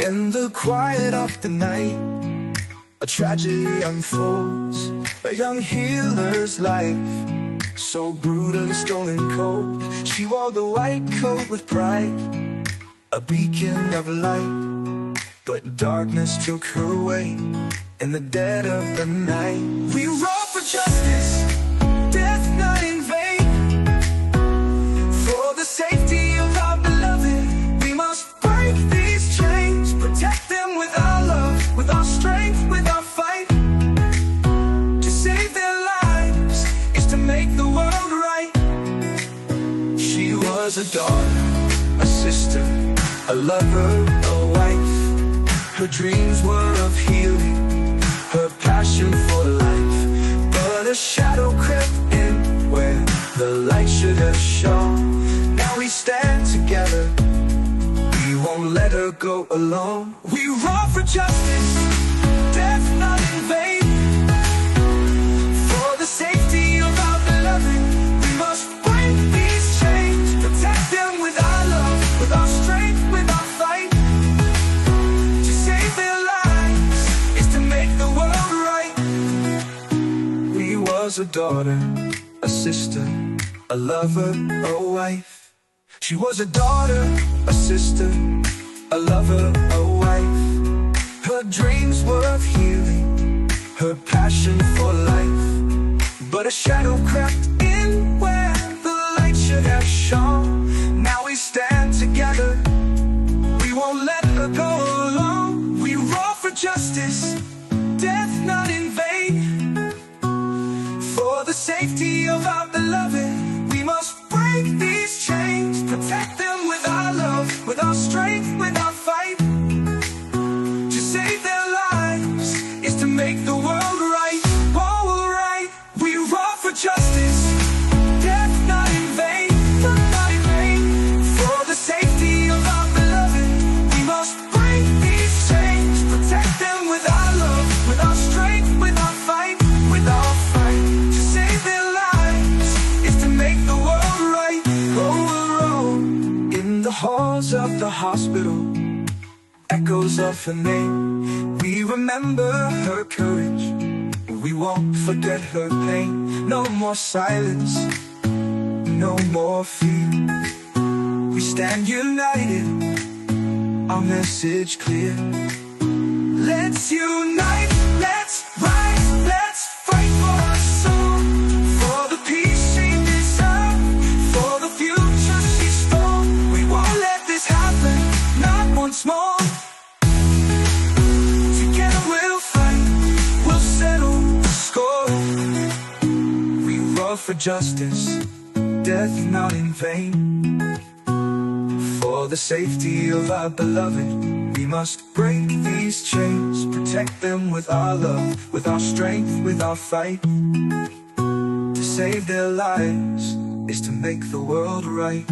In the quiet of the night, a tragedy unfolds. A young healer's life, so brutally stolen cold. She wore the white coat with pride, a beacon of light, but darkness took her away in the dead of the night. We roar for justice, death not in vain. For the safety of our beloved, we must break these chains. Protect them with our love, with our strength, with our fight. To save their lives is to make the world right. She was a daughter, a sister, a lover, a wife. Her dreams were of healing, her passion for life. But a shadow crept in where the light should have shone. Now we stand together, we won't let her go alone. We roar for justice, death not in vain. For the safety of our beloved, we must break these chains. Protect them with our love, with our strength, with our fight. To save their lives is to make the world right. We was a daughter, a sister, a lover, a wife. She was a daughter, a sister, a lover, a wife. Her dreams were of healing, her passion for life. But a shadow crept in where the light should have shone. Now we stand together, we won't let her go alone. We roar for justice, death not in vain. For the safety of our beloved, we must break these chains. Protect them with our love, with our strength, with our fight. To save their lives is to make the world right. Oh, right. We roar for justice, death not in vain, not in vain. For the safety of our beloved, we must break these chains. Protect them with our love, with our strength, with our fight, with our fight. To save their lives is to make the world right. Oh, in the halls of the hospital, echoes of her name. We remember her courage, we won't forget her pain. No more silence, no more fear. We stand united, our message clear. Let's unite, let's rise, let's fight for our soul. For the peace she deserves, for the future she stole. We won't let this happen, not once more. Together we'll fight, we'll settle the score. We roar for justice, death not in vain. For the safety of our beloved, we must break these chains. Protect them with our love, with our strength, with our fight. To save their lives is to make the world right.